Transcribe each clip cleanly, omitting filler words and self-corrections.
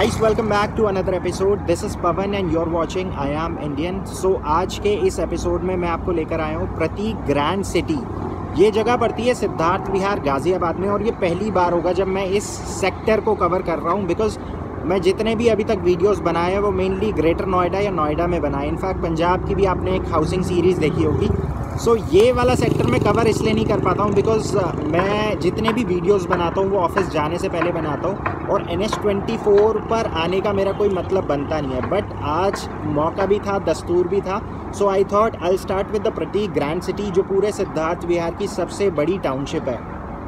Guys welcome back to another episode. This is Pawan and you're watching I am Indian. So आज के इस episode में मैं आपको लेकर आया हूँ प्रतीक ग्रैंड सिटी। ये जगह पड़ती है सिद्धार्थ विहार गाजियाबाद में, और ये पहली बार होगा जब मैं इस सेक्टर को कवर कर रहा हूँ, बिकॉज मैं जितने भी अभी तक वीडियोस बनाए हैं वो मेनली ग्रेटर नोएडा या नोएडा में बनाए। इनफैक्ट पंजाब की भी आपने एक हाउसिंग सीरीज़ देखी होगी। सो ये वाला सेक्टर मैं कवर इसलिए नहीं कर पाता हूँ बिकॉज मैं जितने भी वीडियोस बनाता हूँ वो ऑफिस जाने से पहले बनाता हूँ, और NH24 पर आने का मेरा कोई मतलब बनता नहीं है। बट आज मौका भी था, दस्तूर भी था, so I thought I start with the Prateek grand city, जो पूरे सिद्धार्थ विहार की सबसे बड़ी टाउनशिप है।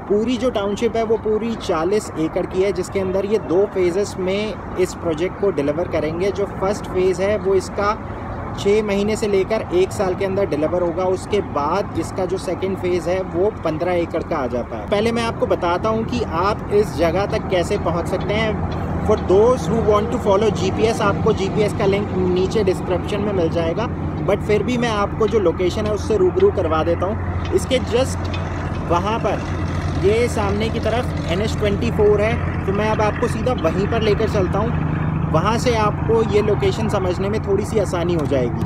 पूरी जो टाउनशिप है वो पूरी 40 एकड़ की है, जिसके अंदर ये 2 फेजेस में इस प्रोजेक्ट को डिलीवर करेंगे। जो फर्स्ट फेज़ है वो इसका 6 महीने से लेकर 1 साल के अंदर डिलीवर होगा। उसके बाद इसका जो सेकंड फेज़ है वो 15 एकड़ का आ जाता है। पहले मैं आपको बताता हूँ कि आप इस जगह तक कैसे पहुँच सकते हैं। For those who want to follow GPS, आपको GPS का लिंक नीचे डिस्क्रिप्शन में मिल जाएगा, बट फिर भी मैं आपको जो लोकेशन है उससे रूबरू करवा देता हूँ। इसके जस्ट वहाँ पर ये सामने की तरफ NH24 है, तो मैं अब आपको सीधा वहीं पर लेकर चलता हूँ। वहाँ से आपको ये लोकेशन समझने में थोड़ी सी आसानी हो जाएगी।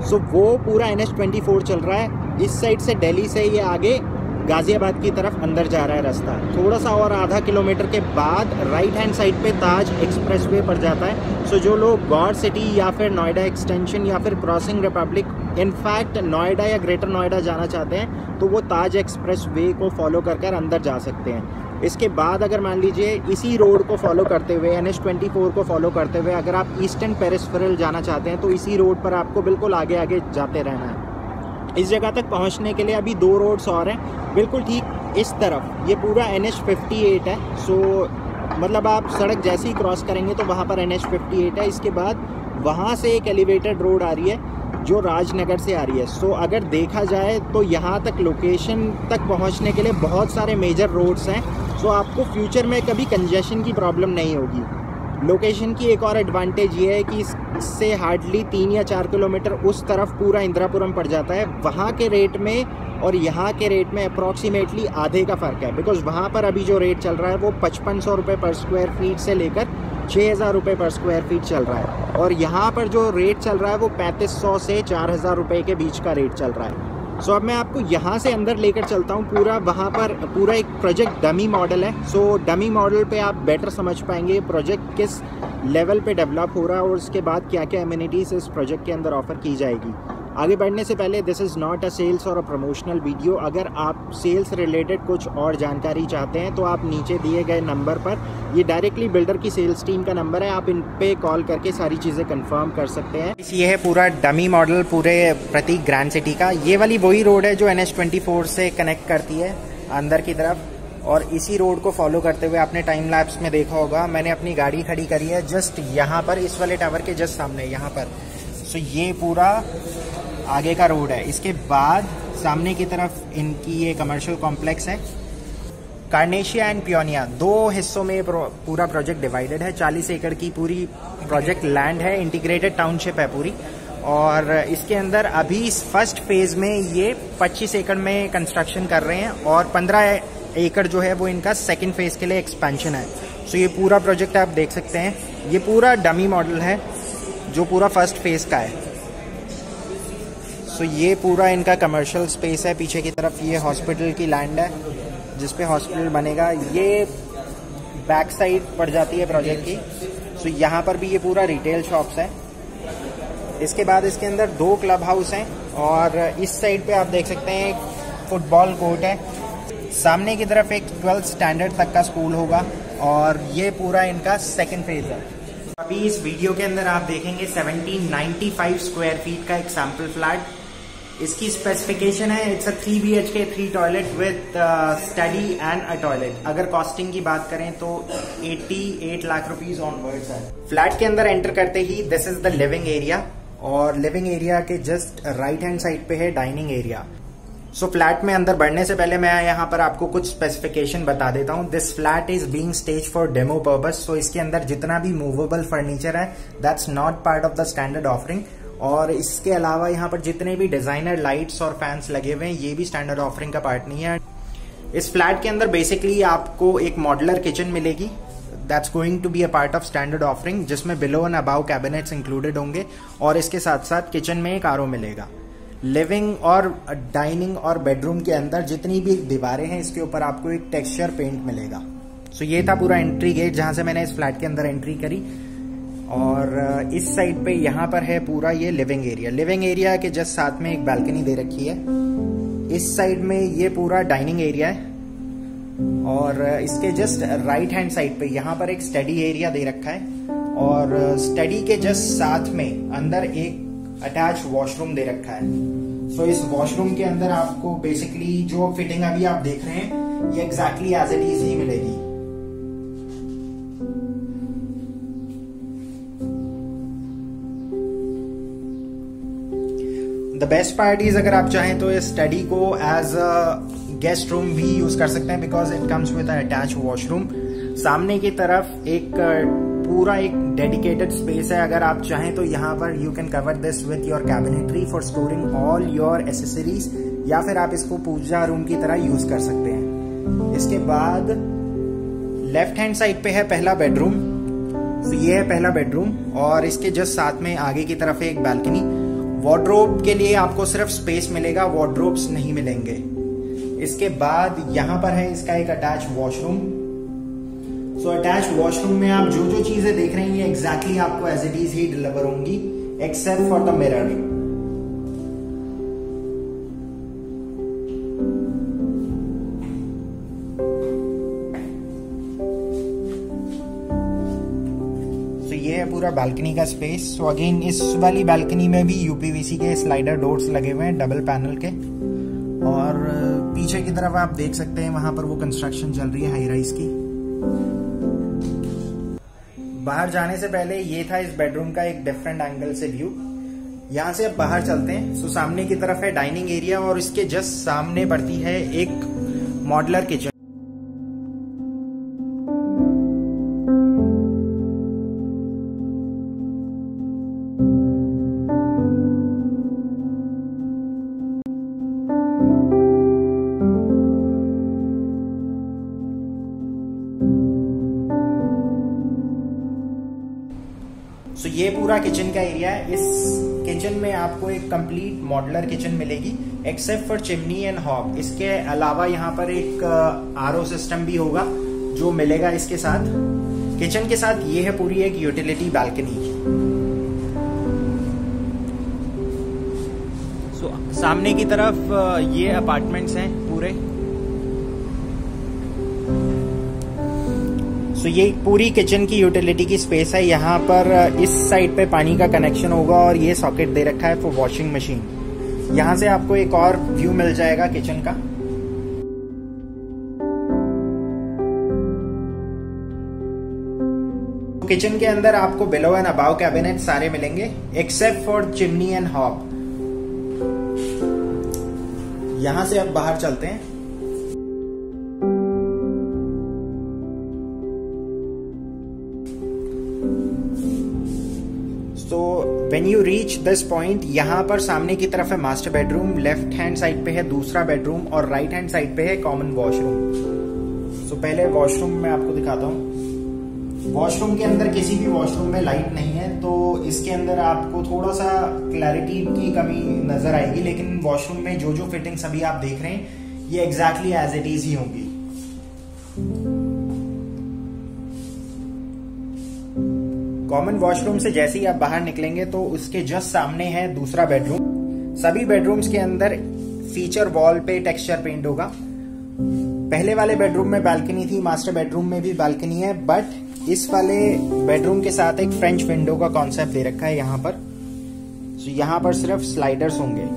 सो वो पूरा NH24 चल रहा है। इस साइड से दिल्ली से ये आगे गाजियाबाद की तरफ अंदर जा रहा है रास्ता। थोड़ा सा और आधा किलोमीटर के बाद राइट हैंड साइड पे ताज एक्सप्रेसवे पड़ जाता है। सो जो लोग गौर सिटी या फिर नोएडा एक्सटेंशन या फिर क्रॉसिंग रिपब्लिक, इनफैक्ट नोएडा या ग्रेटर नोएडा जाना चाहते हैं तो वो ताज एक्सप्रेसवे को फॉलो कर अंदर जा सकते हैं। इसके बाद अगर मान लीजिए इसी रोड को फॉलो करते हुए, NH24 को फॉलो करते हुए अगर आप ईस्टर्न पेरिफेरल जाना चाहते हैं तो इसी रोड पर आपको बिल्कुल आगे आगे जाते रहना है। इस जगह तक पहुंचने के लिए अभी 2 रोड्स और हैं। बिल्कुल ठीक इस तरफ ये पूरा NH58 है। सो मतलब आप सड़क जैसे ही क्रॉस करेंगे तो वहाँ पर NH58 है। इसके बाद वहाँ से एक एलिवेटेड रोड आ रही है जो राजनगर से आ रही है। सो अगर देखा जाए तो यहाँ तक लोकेशन तक पहुँचने के लिए बहुत सारे मेजर रोड्स हैं। सो आपको फ्यूचर में कभी कंजेशन की प्रॉब्लम नहीं होगी। लोकेशन की एक और एडवांटेज ये है कि इससे हार्डली 3 या 4 किलोमीटर उस तरफ पूरा इंदिरापुरम पड़ जाता है। वहाँ के रेट में और यहाँ के रेट में अप्रॉक्सीमेटली आधे का फ़र्क है, बिकॉज़ वहाँ पर अभी जो रेट चल रहा है वो 5500 रुपये पर स्क्वायर फीट से लेकर 6000 रुपये पर स्क्वायर फीट चल रहा है, और यहाँ पर जो रेट चल रहा है वो 3500 से 4000 रुपये के बीच का रेट चल रहा है। सो अब मैं आपको यहाँ से अंदर लेकर चलता हूँ। पूरा वहाँ पर पूरा एक प्रोजेक्ट डमी मॉडल है। सो डमी मॉडल पे आप बेटर समझ पाएंगे प्रोजेक्ट किस लेवल पे डेवलप हो रहा है और उसके बाद क्या क्या एमिनिटीज़ इस प्रोजेक्ट के अंदर ऑफर की जाएगी। आगे बढ़ने से पहले this is not a sales or a promotional video. अगर आप सेल्स रिलेटेड कुछ और जानकारी चाहते हैं तो आप नीचे दिए गए नंबर पर, ये डायरेक्टली बिल्डर की सेल्स टीम का नंबर है, आप इन पे कॉल करके सारी चीज़ें कंफर्म कर सकते हैं। ये है पूरा डमी मॉडल पूरे प्रतीक ग्रैंड सिटी का। ये वाली वही रोड है जो NH24 से कनेक्ट करती है अंदर की तरफ, और इसी रोड को फॉलो करते हुए आपने टाइम लैप्स में देखा होगा मैंने अपनी गाड़ी खड़ी करी है जस्ट यहाँ पर, इस वाले टावर के जस्ट सामने यहाँ पर। सो ये पूरा आगे का रोड है। इसके बाद सामने की तरफ इनकी ये कमर्शियल कॉम्प्लेक्स है। कार्नेशिया एंड पियोनिया 2 हिस्सों में पूरा प्रोजेक्ट डिवाइडेड है। 40 एकड़ की पूरी प्रोजेक्ट लैंड है, इंटीग्रेटेड टाउनशिप है पूरी, और इसके अंदर अभी फर्स्ट फेज में ये 25 एकड़ में कंस्ट्रक्शन कर रहे हैं, और 15 एकड़ जो है वो इनका सेकेंड फेज के लिए एक्सपेंशन है। सो ये पूरा प्रोजेक्ट आप देख सकते हैं, ये पूरा डमी मॉडल है जो पूरा फर्स्ट फेज का है। सो ये पूरा इनका कमर्शियल स्पेस है। पीछे की तरफ ये हॉस्पिटल की लैंड है जिस पे हॉस्पिटल बनेगा। ये बैक साइड पड़ जाती है प्रोजेक्ट की। सो यहाँ पर भी ये पूरा रिटेल शॉप्स है। इसके बाद इसके अंदर 2 क्लब हाउस हैं, और इस साइड पे आप देख सकते हैं एक फुटबॉल कोर्ट है। सामने की तरफ एक 12th स्टैंडर्ड तक का स्कूल होगा, और ये पूरा इनका सेकेंड फेज है। अभी इस वीडियो के अंदर आप देखेंगे 1795 स्क्वायर फीट का एक सैम्पल फ्लैट। इसकी स्पेसिफिकेशन है, it's a 3 BHK 3 toilet with study and a toilet. अगर कॉस्टिंग की बात करें तो 88 लाख रुपीज ऑनवर्ड्स है। फ्लैट के अंदर एंटर करते ही this is the living area, और लिविंग एरिया के जस्ट राइट हैंड साइड पे है डाइनिंग एरिया। सो फ्लैट में अंदर बढ़ने से पहले मैं यहाँ पर आपको कुछ स्पेसिफिकेशन बता देता हूँ। This flat is being stage for demo purpose. So इसके अंदर जितना भी मूवेबल फर्नीचर है that's not part of the standard offering. और इसके अलावा यहाँ पर जितने भी डिजाइनर लाइट्स और फैंस लगे हुए हैं ये भी स्टैंडर्ड ऑफरिंग का पार्ट नहीं है। इस फ्लैट के अंदर बेसिकली आपको एक मॉड्यूलर किचन मिलेगी that's going to be a part of standard offering, जिसमें below and above cabinets included होंगे और इसके साथ साथ किचन में एक आरओ मिलेगा। लिविंग और डाइनिंग और बेडरूम के अंदर जितनी भी दीवारें हैं इसके ऊपर आपको एक टेक्सचर पेंट मिलेगा। सो ये था पूरा एंट्री गेट जहां से मैंने इस फ्लैट के अंदर एंट्री करी। और इस साइड पे यहाँ पर है पूरा ये लिविंग एरिया। लिविंग एरिया के जस्ट साथ में एक बालकनी दे रखी है। इस साइड में ये पूरा डाइनिंग एरिया है और इसके जस्ट राइट हैंड साइड पे यहाँ पर एक स्टडी एरिया दे रखा है और स्टडी के जस्ट साथ में अंदर एक अटैच वॉशरूम दे रखा है। सो इस वॉशरूम के अंदर आपको बेसिकली जो फिटिंग अभी आप देख रहे हैं ये एग्जैक्टली एज इट इज ही मिलेगी। द बेस्ट पार्ट इज अगर आप चाहें तो इस स्टडी को एज अ गेस्ट रूम भी यूज कर सकते हैं because it comes with attach washroom. सामने की तरफ एक पूरा एक डेडिकेटेड स्पेस है। अगर आप चाहें तो यहाँ पर you can cover this with your cabinetry for storing all your accessories, या फिर आप इसको पूजा रूम की तरह यूज कर सकते हैं। इसके बाद लेफ्ट हैंड साइड पे है पहला बेडरूम। तो ये है पहला बेडरूम और इसके जस्ट साथ में आगे की तरफ है एक बालकनी। वार्डरोब के लिए आपको सिर्फ स्पेस मिलेगा, वार्डरोब्स नहीं मिलेंगे। इसके बाद यहाँ पर है इसका एक attach washroom. So attach washroom में आप जो जो चीजें देख रहे हैं ये एग्जैक्टली आपको एज इट इज ही डिलीवर होंगी एक्सेप्ट फॉर द मिरर। तो ये है पूरा बालकनी का स्पेस। सो अगेन इस वाली बालकनी में भी यूपीवीसी के स्लाइडर डोर्स लगे हुए हैं डबल पैनल के और पीछे की तरफ आप देख सकते हैं वहां पर वो कंस्ट्रक्शन चल रही है हाई राइज की। बाहर जाने से पहले ये था इस बेडरूम का एक डिफरेंट एंगल से व्यू। यहां से अब बाहर चलते हैं। सो सामने की तरफ है डाइनिंग एरिया और इसके जस्ट सामने पड़ती है एक मॉड्यूलर किचन। सो ये पूरा किचन का एरिया है। इस किचन में आपको एक कंप्लीट मॉड्यूलर किचन मिलेगी except for chimney and hob. इसके अलावा यहाँ पर एक आरओ सिस्टम भी होगा जो मिलेगा इसके साथ। किचन के साथ ये है पूरी एक यूटिलिटी बालकनी। सो सामने की तरफ ये अपार्टमेंट्स हैं पूरे। सो ये पूरी किचन की यूटिलिटी की स्पेस है। यहाँ पर इस साइड पे पानी का कनेक्शन होगा और ये सॉकेट दे रखा है फॉर वॉशिंग मशीन। यहाँ से आपको एक और व्यू मिल जाएगा किचन का। किचन के अंदर आपको बिलो एंड अबाव कैबिनेट सारे मिलेंगे except for chimney and hob. यहां से अब बाहर चलते हैं। तो when you reach this point यहाँ पर सामने की तरफ है master bedroom, left hand side पे है दूसरा बेडरूम और राइट हैंड साइड पे है कॉमन वॉशरूम। सो पहले वॉशरूम में आपको दिखाता हूँ। वॉशरूम के अंदर किसी भी वॉशरूम में लाइट नहीं है तो इसके अंदर आपको थोड़ा सा क्लैरिटी की कमी नजर आएगी, लेकिन वॉशरूम में जो जो फिटिंग्स अभी आप देख रहे हैं ये एग्जैक्टली एज इट इज ही होंगी। कॉमन वॉशरूम से जैसे ही आप बाहर निकलेंगे तो उसके जस्ट सामने है दूसरा बेडरूम। सभी बेडरूम्स के अंदर फीचर वॉल पे टेक्सचर पेंट होगा। पहले वाले बेडरूम में बालकनी थी, मास्टर बेडरूम में भी बालकनी है, बट इस वाले बेडरूम के साथ एक फ्रेंच विंडो का कॉन्सेप्ट दे रखा है यहाँ पर। तो यहाँ पर सिर्फ स्लाइडर्स होंगे।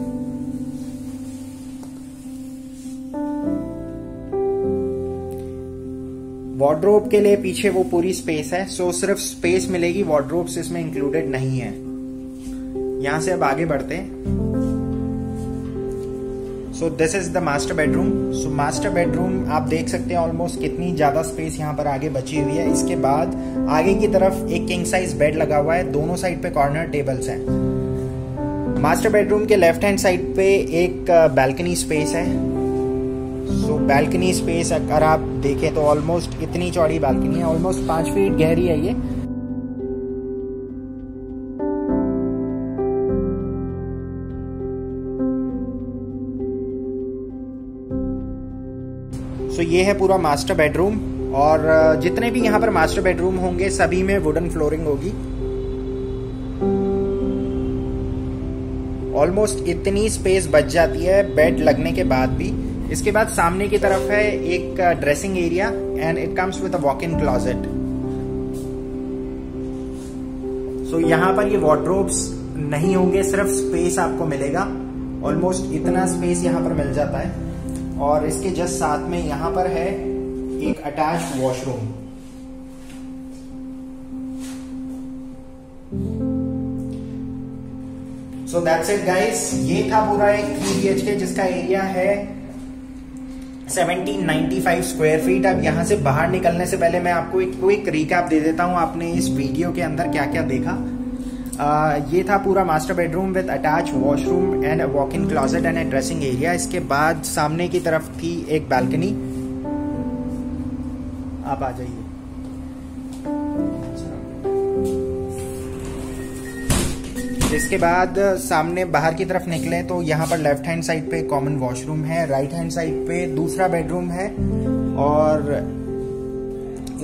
वार्डरोब के लिए पीछे वो पूरी स्पेस है, सो सिर्फ स्पेस मिलेगी, वार्डरोब्स इसमें इंक्लूडेड नहीं है। यहां से अब आगे बढ़ते हैं। So this is the master bedroom. So master bedroom आप देख सकते हैं ऑलमोस्ट कितनी ज़्यादा स्पेस यहाँ पर आगे बची हुई है। इसके बाद आगे की तरफ एक किंग साइज बेड लगा हुआ है, दोनों साइड पे कॉर्नर टेबल्स हैं। मास्टर बेडरूम के लेफ्ट हैंड साइड पे एक बैल्कनी स्पेस है। सो बैल्कनी स्पेस अगर आप देखें तो ऑलमोस्ट इतनी चौड़ी बैल्कनी है, ऑलमोस्ट 5 फीट गहरी है ये। सो ये है पूरा मास्टर बेडरूम, और जितने भी यहाँ पर मास्टर बेडरूम होंगे सभी में वुडन फ्लोरिंग होगी। ऑलमोस्ट इतनी स्पेस बच जाती है बेड लगने के बाद भी। इसके बाद सामने की तरफ है एक dressing area and it comes with a walk in closet. So यहाँ पर ये वार्डरोब्स नहीं होंगे, सिर्फ स्पेस आपको मिलेगा। ऑलमोस्ट इतना स्पेस यहाँ पर मिल जाता है। और इसके जस्ट साथ में यहाँ पर है एक attached washroom. So that's it guys, ये था पूरा एक 3 BHK जिसका एरिया है 1795 स्क्वायर फीट। अब यहाँ से बाहर निकलने से पहले मैं आपको एक क्विक रिकैप दे देता हूँ आपने इस वीडियो के अंदर क्या क्या देखा। ये था पूरा master bedroom with attach washroom and walk in closet and A dressing area. इसके बाद सामने की तरफ थी एक बैल्कनी। आप आ जाइए। इसके बाद सामने बाहर की तरफ निकले तो यहाँ पर लेफ्ट हैंड साइड पे कॉमन वॉशरूम है, राइट हैंड साइड पे दूसरा बेडरूम है, और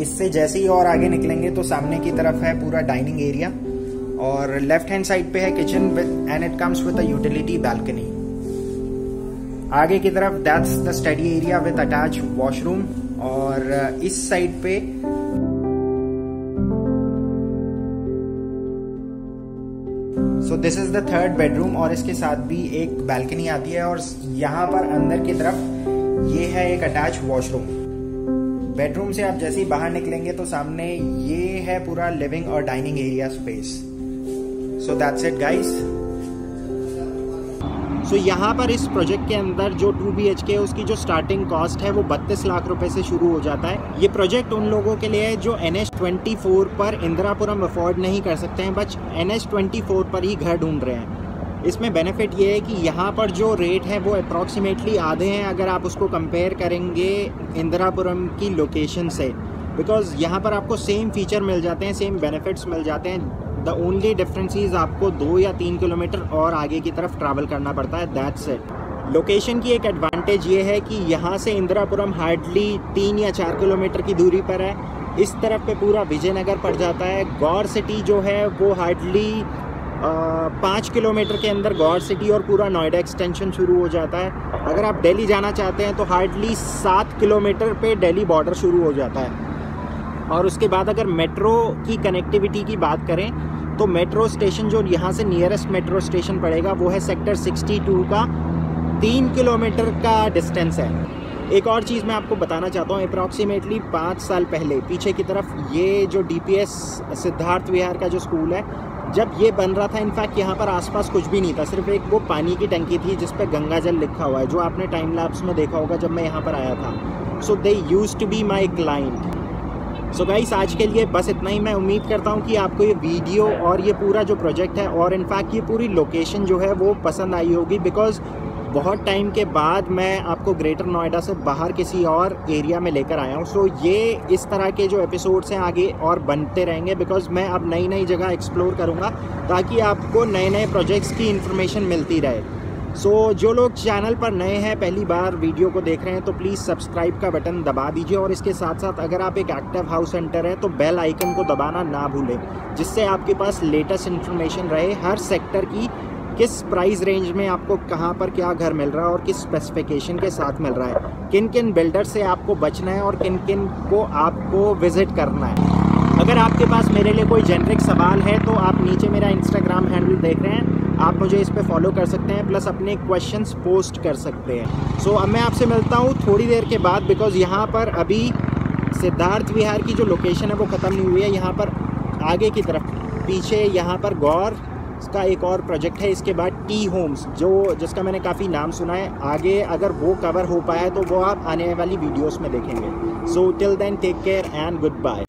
इससे जैसे ही और आगे निकलेंगे तो सामने की तरफ है पूरा डाइनिंग एरिया, और लेफ्ट हैंड साइड पे है kitchen with and it comes with a utility balcony. आगे की तरफ that's the study area with attach washroom, और इस साइड पे so this is the third bedroom, और इसके साथ भी एक बैल्कनी आती है, और यहाँ पर अंदर की तरफ ये है एक अटैच वॉशरूम। बेडरूम से आप जैसे ही बाहर निकलेंगे तो सामने ये है पूरा लिविंग और dining area space. So that's it guys. So यहाँ पर इस प्रोजेक्ट के अंदर जो 2 BHK है उसकी जो स्टार्टिंग कॉस्ट है वो 32 लाख रुपए से शुरू हो जाता है। ये प्रोजेक्ट उन लोगों के लिए है जो NH24 पर इंदिरापुरम अफोर्ड नहीं कर सकते हैं, बस NH24 पर ही घर ढूंढ रहे हैं। इसमें बेनिफिट ये है कि यहाँ पर जो रेट है वो अप्रॉक्सीमेटली आधे हैं अगर आप उसको कंपेयर करेंगे इंदिरापुरम की लोकेशन से, बिकॉज यहाँ पर आपको सेम फीचर मिल जाते हैं, सेम बेनिफिट्स मिल जाते हैं। द ओनली डिफरेंस इज आपको 2 या 3 किलोमीटर और आगे की तरफ ट्रैवल करना पड़ता है, दैट्स इट। लोकेशन की एक एडवांटेज ये है कि यहाँ से इंदिरापुरम हार्डली 3 या 4 किलोमीटर की दूरी पर है। इस तरफ पे पूरा विजयनगर पड़ जाता है। गौर सिटी जो है वो हार्डली 5 किलोमीटर के अंदर गौर सिटी और पूरा नोएडा एक्सटेंशन शुरू हो जाता है। अगर आप दिल्ली जाना चाहते हैं तो हार्डली 7 किलोमीटर पे दिल्ली बॉर्डर शुरू हो जाता है। और उसके बाद अगर मेट्रो की कनेक्टिविटी की बात करें तो मेट्रो स्टेशन जो यहाँ से नियरेस्ट मेट्रो स्टेशन पड़ेगा वो है सेक्टर 62 का 3 किलोमीटर का डिस्टेंस है। एक और चीज़ मैं आपको बताना चाहता हूँ, अप्रॉक्सीमेटली 5 साल पहले पीछे की तरफ ये जो DPS सिद्धार्थ विहार का जो स्कूल है, जब ये बन रहा था इनफैक्ट यहाँ पर आसपास कुछ भी नहीं था, सिर्फ एक वो पानी की टंकी थी जिस पे गंगा जल लिखा हुआ है, जो आपने टाइम लैप्स में देखा होगा जब मैं यहाँ पर आया था। So they used to be my client. So guys आज के लिए बस इतना ही। मैं उम्मीद करता हूँ कि आपको ये वीडियो और ये पूरा जो प्रोजेक्ट है और इनफैक्ट ये पूरी लोकेशन जो है वो पसंद आई होगी, बिकॉज बहुत टाइम के बाद मैं आपको ग्रेटर नोएडा से बाहर किसी और एरिया में लेकर आया हूँ। सो ये इस तरह के जो एपिसोड्स हैं आगे और बनते रहेंगे, बिकॉज मैं अब नई नई जगह एक्सप्लोर करूँगा ताकि आपको नए नए प्रोजेक्ट्स की इन्फॉर्मेशन मिलती रहे। सो जो लोग चैनल पर नए हैं, पहली बार वीडियो को देख रहे हैं, तो प्लीज़ सब्सक्राइब का बटन दबा दीजिए, और इसके साथ साथ अगर आप एक एक्टिव हाउस सेंटर हैं तो बेल आइकन को दबाना ना भूलें, जिससे आपके पास लेटेस्ट इन्फॉर्मेशन रहे हर सेक्टर की, किस प्राइस रेंज में आपको कहाँ पर क्या घर मिल रहा है और किस स्पेसिफिकेशन के साथ मिल रहा है, किन किन बिल्डर से आपको बचना है और किन किन को आपको विज़िट करना है। अगर आपके पास मेरे लिए कोई जेनरिक सवाल है तो आप नीचे मेरा इंस्टाग्राम हैंडल देख रहे हैं, आप मुझे इस पे फॉलो कर सकते हैं, प्लस अपने क्वेश्चंस पोस्ट कर सकते हैं। सो अब मैं आपसे मिलता हूँ थोड़ी देर के बाद, बिकॉज यहाँ पर अभी सिद्धार्थ विहार की जो लोकेशन है वो ख़त्म नहीं हुई है। यहाँ पर आगे की तरफ पीछे यहाँ पर गौर इसका एक और प्रोजेक्ट है इसके बाद, टी होम्स, जिसका मैंने काफ़ी नाम सुना है। आगे अगर वो कवर हो पाया तो वो आप आने वाली वीडियोस में देखेंगे। So till then take care and good bye.